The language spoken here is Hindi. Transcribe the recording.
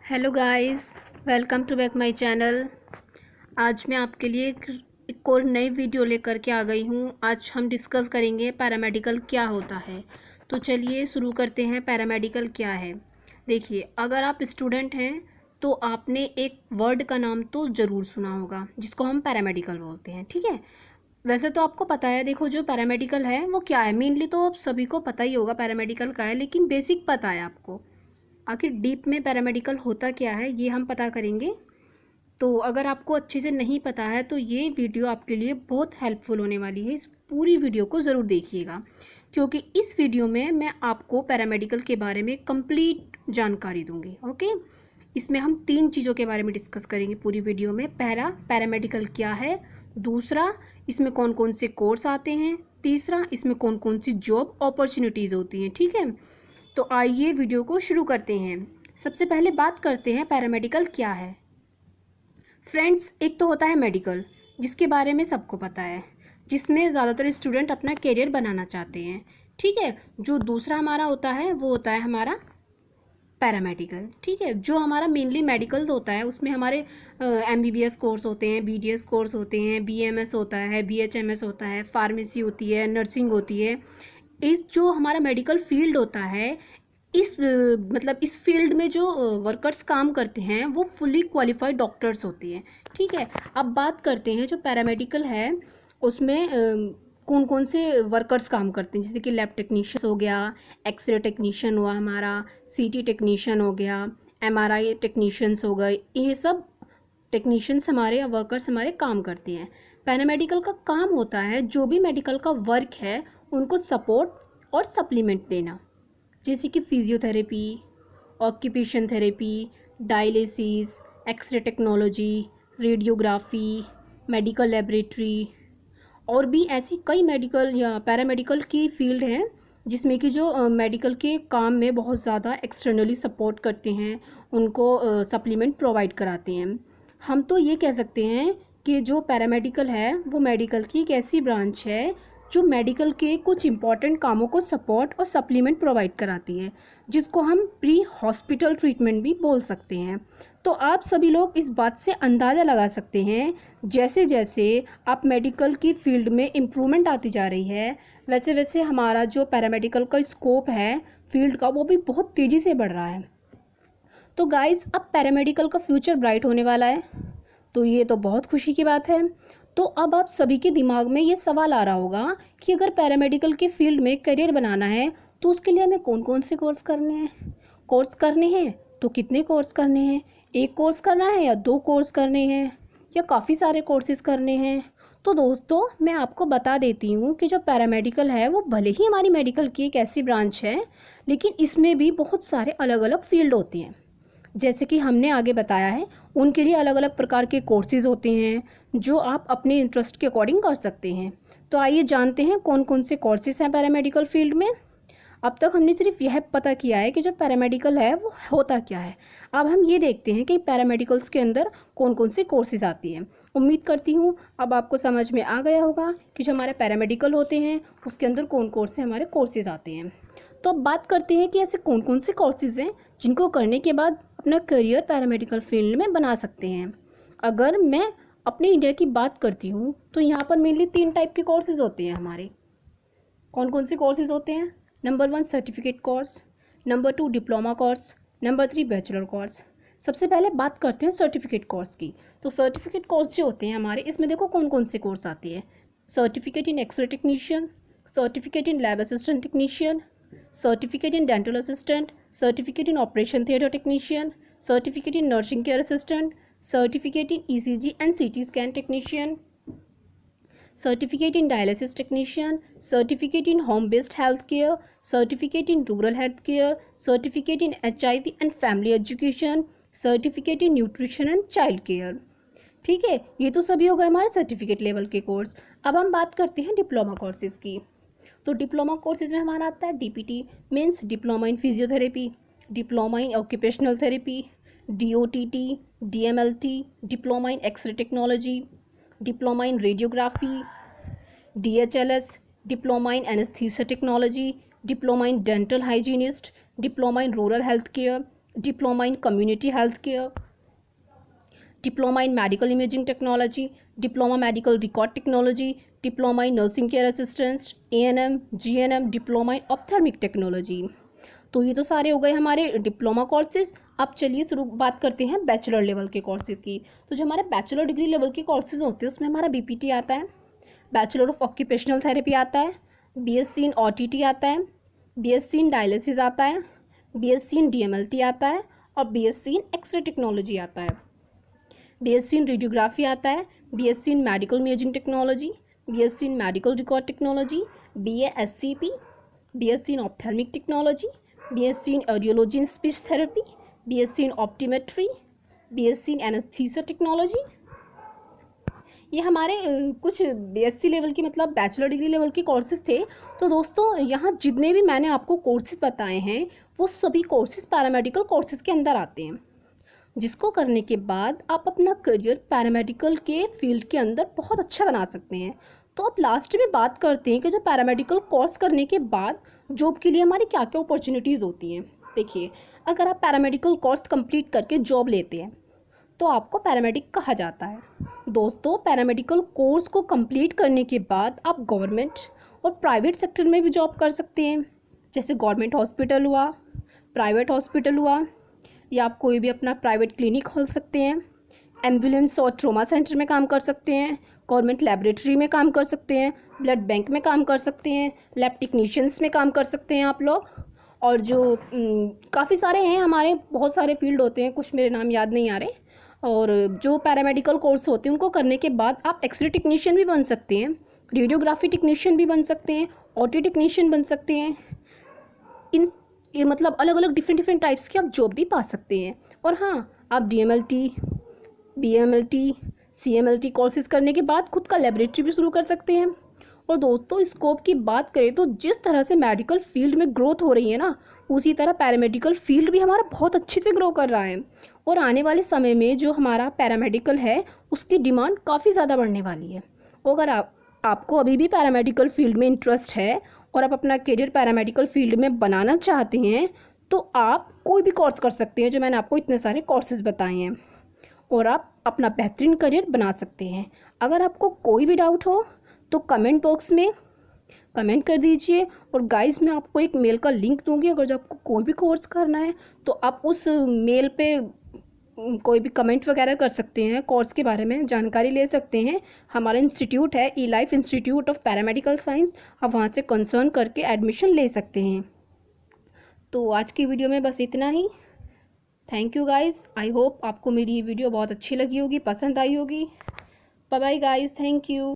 Hello guys, welcome to back my channel. आज मैं आपके लिए एक और नई वीडियो लेकर के आ गई हूँ। आज हम डिस्कस करेंगे पैरामेडिकल क्या होता है। तो चलिए शुरू करते हैं। पैरामेडिकल क्या है? देखिए, अगर आप स्टूडेंट हैं तो आपने एक वर्ड का नाम तो ज़रूर सुना होगा जिसको हम पैरामेडिकल बोलते हैं, ठीक है। वैसे तो आपको पता है, देखो जो पैरामेडिकल है वो क्या है, मेनली तो आप सभी को पता ही होगा पैरामेडिकल का है, लेकिन बेसिक पता है आपको। आखिर डीप में पैरामेडिकल होता क्या है ये हम पता करेंगे। तो अगर आपको अच्छे से नहीं पता है तो ये वीडियो आपके लिए बहुत हेल्पफुल होने वाली है। इस पूरी वीडियो को ज़रूर देखिएगा, क्योंकि इस वीडियो में मैं आपको पैरामेडिकल के बारे में कंप्लीट जानकारी दूंगी। ओके, इसमें हम 3 चीज़ों के बारे में डिस्कस करेंगे पूरी वीडियो में। पहला, पैरामेडिकल क्या है। दूसरा, इसमें कौन कौन से कोर्स आते हैं। तीसरा, इसमें कौन कौन सी जॉब अपॉर्चुनिटीज़ होती हैं, ठीक है। तो आइए वीडियो को शुरू करते हैं। सबसे पहले बात करते हैं पैरामेडिकल क्या है। फ्रेंड्स, एक तो होता है मेडिकल, जिसके बारे में सबको पता है, जिसमें ज़्यादातर स्टूडेंट अपना करियर बनाना चाहते हैं, ठीक है। जो दूसरा हमारा होता है वो होता है हमारा पैरामेडिकल, ठीक है। जो हमारा मेनली मेडिकल होता है उसमें हमारे MBBS कोर्स होते हैं, BDS कोर्स होते हैं, BMS होता है, BHMS होता है, फार्मेसी होती है, नर्सिंग होती है। इस जो हमारा मेडिकल फील्ड होता है, मतलब इस फील्ड में जो वर्कर्स काम करते हैं वो फुली क्वालिफाइड डॉक्टर्स होते हैं, ठीक है। अब बात करते हैं जो पैरामेडिकल है उसमें कौन कौन से वर्कर्स काम करते हैं, जैसे कि लैब टेक्नीशियन हो गया, एक्सरे टेक्नीशियन हुआ हमारा, CT टेक्नीशियन हो गया, MRI टेक्नीशियंस हो गए। ये सब टेक्नीशियंस हमारे या वर्कर्स हमारे काम करते हैं। पैरामेडिकल का काम होता है जो भी मेडिकल का वर्क है उनको सपोर्ट और सप्लीमेंट देना, जैसे कि physiotherapy, occupation therapy, dialysis, X-ray technology, radiography, medical laboratory, और भी ऐसी कई मेडिकल या पैरामेडिकल की फील्ड हैं जिसमें कि जो मेडिकल के काम में बहुत ज़्यादा एक्सटर्नली सपोर्ट करते हैं, उनको सप्लीमेंट प्रोवाइड कराते हैं। हम तो ये कह सकते हैं कि जो पैरामेडिकल है वो मेडिकल की एक ऐसी ब्रांच है जो मेडिकल के कुछ इंपॉर्टेंट कामों को सपोर्ट और सप्लीमेंट प्रोवाइड कराती है, जिसको हम प्री हॉस्पिटल ट्रीटमेंट भी बोल सकते हैं। तो आप सभी लोग इस बात से अंदाज़ा लगा सकते हैं, जैसे जैसे आप मेडिकल की फील्ड में इम्प्रूवमेंट आती जा रही है वैसे वैसे हमारा जो पैरामेडिकल का स्कोप है फील्ड का वो भी बहुत तेज़ी से बढ़ रहा है। तो गाइस, अब पैरामेडिकल का फ्यूचर ब्राइट होने वाला है, तो ये तो बहुत खुशी की बात है। तो अब आप सभी के दिमाग में ये सवाल आ रहा होगा कि अगर पैरामेडिकल के फील्ड में करियर बनाना है तो उसके लिए हमें कौन कौन से कोर्स करने हैं तो कितने कोर्स करने हैं, एक कोर्स करना है या 2 कोर्स करने हैं या काफ़ी सारे कोर्सेज करने हैं। तो दोस्तों, मैं आपको बता देती हूँ कि जो पैरामेडिकल है वो भले ही हमारी मेडिकल की एक ऐसी ब्रांच है, लेकिन इसमें भी बहुत सारे अलग अलग फील्ड होते हैं। जैसे कि हमने आगे बताया है, उनके लिए अलग अलग प्रकार के कोर्सेज होते हैं जो आप अपने इंटरेस्ट के अकॉर्डिंग कर सकते हैं। तो आइए जानते हैं कौन कौन से कोर्सेज हैं पैरामेडिकल फील्ड में। अब तक हमने सिर्फ यह पता किया है कि जो पैरामेडिकल है वो होता क्या है। अब हम ये देखते हैं कि पैरामेडिकल्स के अंदर कौन कौन से कोर्सेज आती हैं। उम्मीद करती हूँ अब आपको समझ में आ गया होगा कि जो हमारे पैरामेडिकल होते हैं उसके अंदर कौन कौन से हमारे कोर्सेज आते हैं। तो अब बात करते हैं कि ऐसे कौन कौन से कोर्सेज हैं जिनको करने के बाद अपना करियर पैरामेडिकल फील्ड में बना सकते हैं। अगर मैं अपने इंडिया की बात करती हूँ तो यहाँ पर मेनली 3 टाइप के कोर्सेज होते हैं हमारे। कौन कौन से कोर्सेज होते हैं? Number 1 certificate course, number 2 diploma course, number 3 bachelor course. सबसे पहले बात करते हैं सर्टिफिकेट कोर्स की। तो सर्टिफिकेट कोर्स जो होते हैं हमारे, इसमें देखो कौन कौन से कोर्स आते हैं। Certificate in X-ray technician, certificate in lab assistant technician, certificate in dental assistant, certificate in operation theatre technician, certificate in nursing care assistant, certificate in ECG and CT scan technician, certificate in dialysis technician, certificate in home based health care, certificate in rural health care, certificate in HIV and family education, certificate in nutrition and child care. ठीक है, ये तो सभी हो गए हमारे सर्टिफिकेट लेवल के कोर्स। अब हम बात करते हैं डिप्लोमा कोर्सेज की। तो डिप्लोमा कोर्सेज में हमारा आता है DPT means diploma in physiotherapy, diploma in occupational therapy, DOTT, DMLT, diploma in X-ray technology, diploma in radiography, DHLS, diploma in anaesthesia technology, diploma in dental hygienist, diploma in rural health care, diploma in community health care, diploma in medical imaging technology, diploma medical record technology, diploma in nursing care assistants, ANM, GNM, diploma in ophthalmic technology. तो ये तो सारे हो गए हमारे डिप्लोमा कोर्सेज। अब चलिए शुरू बात करते हैं बैचलर लेवल के कोर्सेज़ की। तो जो हमारे बैचलर डिग्री लेवल के कोर्सेज़ होते हैं उसमें हमारा BPT आता है, बैचलर ऑफ ऑक्यूपेशनल थेरेपी आता है, BSc इन OTT आता है, BSc इन डायलिसिस आता है, BSc इन DMLT आता है और BSc इन एक्सरे टेक्नोलॉजी आता है, BSc इन रेडियोग्राफी आता है, BSc in medical imaging technology, BSc in medical record technology, BA SCP, BSc in ophthalmic technology, BSc in audiology in speech therapy, BSc in optometry, BSc in anaesthesia technology. ये हमारे कुछ BSc लेवल की मतलब बैचलर डिग्री लेवल के कोर्सेज थे। तो दोस्तों यहाँ जितने भी मैंने आपको कोर्सेज बताए हैं वो सभी कोर्सेज पैरामेडिकल कोर्सेज के अंदर आते हैं, जिसको करने के बाद आप अपना करियर पैरामेडिकल के फील्ड के अंदर बहुत अच्छा बना सकते हैं। तो अब लास्ट में बात करते हैं कि जो पैरामेडिकल कोर्स करने के बाद जॉब के लिए हमारी क्या क्या अपॉर्चुनिटीज़ होती हैं। देखिए, अगर आप पैरामेडिकल कोर्स कंप्लीट करके जॉब लेते हैं तो आपको पैरामेडिक कहा जाता है। दोस्तों, पैरामेडिकल कोर्स को कंप्लीट करने के बाद आप गवर्नमेंट और प्राइवेट सेक्टर में भी जॉब कर सकते हैं, जैसे गवर्नमेंट हॉस्पिटल हुआ, प्राइवेट हॉस्पिटल हुआ, या आप कोई भी अपना प्राइवेट क्लिनिक खोल सकते हैं, एम्बुलेंस और ट्रॉमा सेंटर में काम कर सकते हैं, गवर्नमेंट लेबोरेटरी में काम कर सकते हैं, ब्लड बैंक में काम कर सकते हैं, लैब टेक्नीशियंस में काम कर सकते हैं आप लोग। और जो काफ़ी सारे हैं, हमारे बहुत सारे फील्ड होते हैं, कुछ मेरे नाम याद नहीं आ रहे। और जो पैरामेडिकल कोर्स होते हैं उनको करने के बाद आप एक्सरे टेक्नीशियन भी बन सकते हैं, रेडियोग्राफी टेक्नीशियन भी बन सकते हैं, OT टेक्नीशियन बन सकते हैं। ये मतलब अलग अलग डिफरेंट टाइप्स की आप जॉब भी पा सकते हैं। और हाँ, आप DMLT, BMLT, CMLT कोर्सेज करने के बाद खुद का लेबोरेटरी भी शुरू कर सकते हैं। और दोस्तों, स्कोप की बात करें तो जिस तरह से मेडिकल फील्ड में ग्रोथ हो रही है ना, उसी तरह पैरामेडिकल फील्ड भी हमारा बहुत अच्छे से ग्रो कर रहा है। और आने वाले समय में जो हमारा पैरामेडिकल है उसकी डिमांड काफ़ी ज़्यादा बढ़ने वाली है। अगर आपको अभी भी पैरामेडिकल फील्ड में इंटरेस्ट है और आप अपना करियर पैरामेडिकल फील्ड में बनाना चाहते हैं तो आप कोई भी कोर्स कर सकते हैं, जो मैंने आपको इतने सारे कोर्सेज बताए हैं, और आप अपना बेहतरीन करियर बना सकते हैं। अगर आपको कोई भी डाउट हो तो कमेंट बॉक्स में कमेंट कर दीजिए। और गाइस, मैं आपको एक मेल का लिंक दूंगी, अगर जो आपको कोई भी कोर्स करना है तो आप उस मेल पे कोई भी कमेंट वगैरह कर सकते हैं, कोर्स के बारे में जानकारी ले सकते हैं। हमारा इंस्टीट्यूट है E-Life institute of paramedical science, आप वहाँ से कंसर्न करके एडमिशन ले सकते हैं। तो आज की वीडियो में बस इतना ही। Thank you guys, I hope आपको मेरी ये वीडियो बहुत अच्छी लगी होगी, पसंद आई होगी। Bye bye guys, thank you.